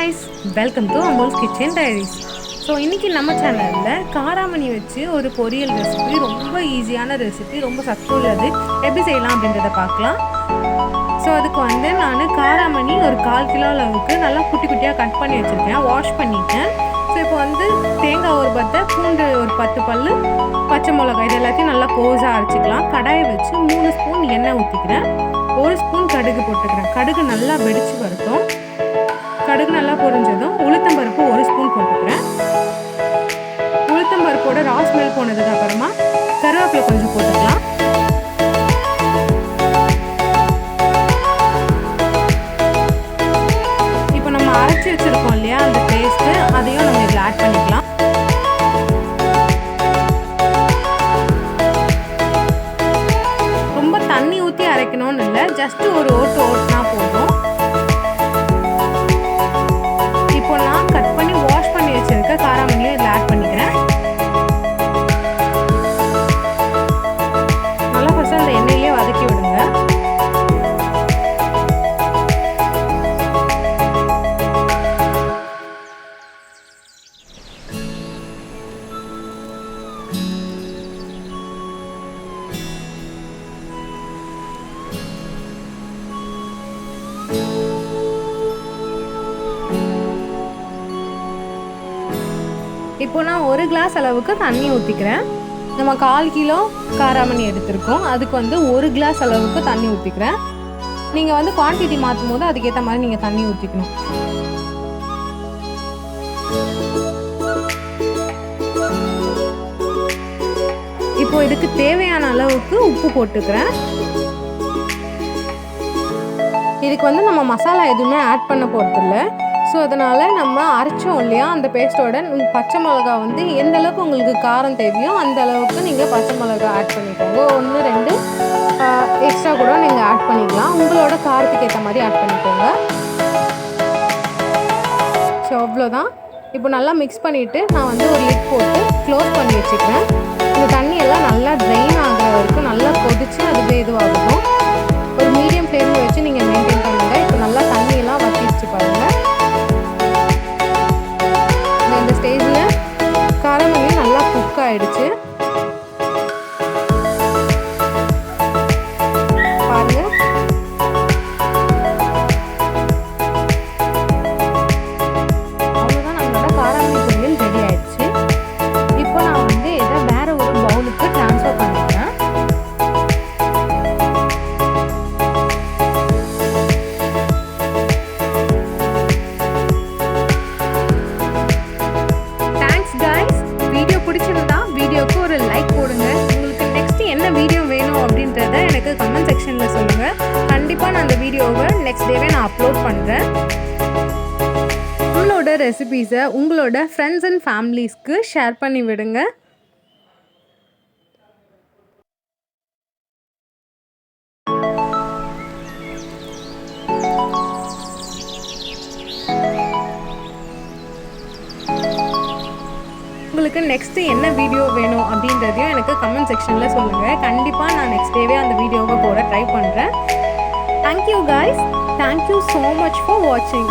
guys, welcome to Amul's Kitchen Diaries. So இன்னைக்கு நம்ம சேனல்ல காராமணி வச்சு ஒரு பொரியல் ரெசிபி, ரொம்ப ஈஸியான ரெசிபி, ரொம்ப சத்துள்ளது, எப்படி செய்யலாம் அப்படின்றத பார்க்கலாம். ஸோ அதுக்கு வந்து நான் காராமணி ஒரு 1/4 கிலோ அளவுக்கு நல்லா குட்டி குட்டியாக கட் பண்ணி வச்சுருக்கேன், வாஷ் பண்ணிட்டேன். ஸோ இப்போ வந்து தேங்காய் ஒரு பத்தை, பூண்டு ஒரு 10 பல், பச்சை மிளகாய் இது எல்லாத்தையும் நல்லா கோஸாக அரைச்சிக்கலாம். கடாயை வச்சு 3 ஸ்பூன் எண்ணெய் ஊற்றிக்கிறேன், 1 ஸ்பூன் கடுகு போட்டுக்கிறேன். கடுகு நல்லா வெடிச்சு வரட்டும். கடுகு நல்லா பொரிஞ்சதும் உளுத்தம்பருப்பு 1 ஸ்பூன் போட்டுக்கிறேன். உளுத்தம்பருப்போட ரா ஸ்மெல் போனதுக்கு அப்புறமா கருவேப்பிலை கொஞ்சம் போட்டுக்கலாம். இப்போ நம்ம அரைச்சி வச்சிருக்கோம் இல்லையா அந்த பேஸ்ட், அதையும் நம்ம இதில் ஆட் பண்ணிக்கலாம். ரொம்ப தண்ணி ஊற்றி அரைக்கணும்னு இல்லை, ஜஸ்ட் ஒரு ஓட்டு ஓட்டுனா போதும். இப்போ நான் கட் பண்ணி வாஷ் பண்ணி வச்சிருக்க காராமணியை இதில் ஆட் பண்ணிக்கிறேன். நல்லா ஃபர்ஸ்ட் அந்த எண்ணெயிலே வதக்கி விடுங்க. இப்போ நான் 1 கிளாஸ் அளவுக்கு தண்ணி ஊற்றிக்கிறேன். நம்ம 1/4 கிலோ காராமணி எடுத்திருக்கோம், அதுக்கு வந்து 1 கிளாஸ் அளவுக்கு தண்ணி ஊற்றிக்கிறேன். நீங்கள் வந்து குவான்டிட்டி மாற்றும் போது அதுக்கேற்ற மாதிரி நீங்கள் தண்ணி ஊற்றிக்கணும். இப்போ இதுக்கு தேவையான அளவுக்கு உப்பு போட்டுக்கிறேன். இதுக்கு வந்து நம்ம மசாலா எதுவுமே ஆட் பண்ண போகிறதில்ல. ஸோ அதனால் நம்ம அரைச்சோம் இல்லையா அந்த பேஸ்ட்டோட பச்சை மிளகா வந்து எந்த அளவுக்கு உங்களுக்கு காரம் தேவையோ அந்த அளவுக்கு நீங்கள் பச்சை மிளகா ஆட் பண்ணிக்கோங்க. 1-2 எக்ஸ்ட்ரா கூட நீங்கள் ஆட் பண்ணிக்கலாம், உங்களோட காரத்துக்கு ஏற்ற மாதிரி ஆட் பண்ணிக்கோங்க. ஸோ அவ்வளோதான். இப்போ நல்லா மிக்ஸ் பண்ணிவிட்டு நான் வந்து ஒரு லிட் போட்டு க்ளோஸ் பண்ணி வச்சுக்கிறேன். இந்த தண்ணியெல்லாம் நல்லா ட்ரெயின் ஆகிற வரைக்கும் நல்லா கொதித்து அதுவே இதுவாகட்டும். ஒரு மீடியம் ஃப்ளேமில் வச்சு நீங்கள் மெயின்டைன் பண்ணுங்கள். இப்போ நல்லா தண்ணியெல்லாம் வற்றிச்சு பாருங்கள். இந்த ஸ்டேஜில் காராமணி நல்லா குக் ஆகிடுச்சு பாருங்கள். அவ்வளோதான், நம்மளோட காராமணி பொரியல் ரெடி ஆயிடுச்சு. இப்போ நான் வந்து இதை வேற ஒரு பவுலுக்கு ட்ரான்ஸ்ஃபர் பண்ணிக்கிறேன். வீடியோக்கு ஒரு லைக் போடுங்க. உங்களுக்கு நெக்ஸ்ட் என்ன வீடியோ வேணும் அப்படின்றத எனக்கு கமெண்ட் செக்ஷனில் சொல்லுங்கள். கண்டிப்பாக நான் அந்த வீடியோவை நெக்ஸ்ட் டேவே நான் அப்லோட் பண்ணுறேன். உங்களோட ரெசிபீஸை உங்களோட ஃப்ரெண்ட்ஸ் அண்ட் ஃபேமிலிஸ்க்கு ஷேர் பண்ணி விடுங்க. உங்களுக்கு நெக்ஸ்ட்டு என்ன வீடியோ வேணும் அப்படின்றதையும் எனக்கு கமெண்ட் செக்ஷனில் சொல்லுங்கள். கண்டிப்பாக நான் நெக்ஸ்ட் டேவே அந்த வீடியோவை போட ட்ரை பண்ணுறேன். Thank you guys, thank you so much for watching.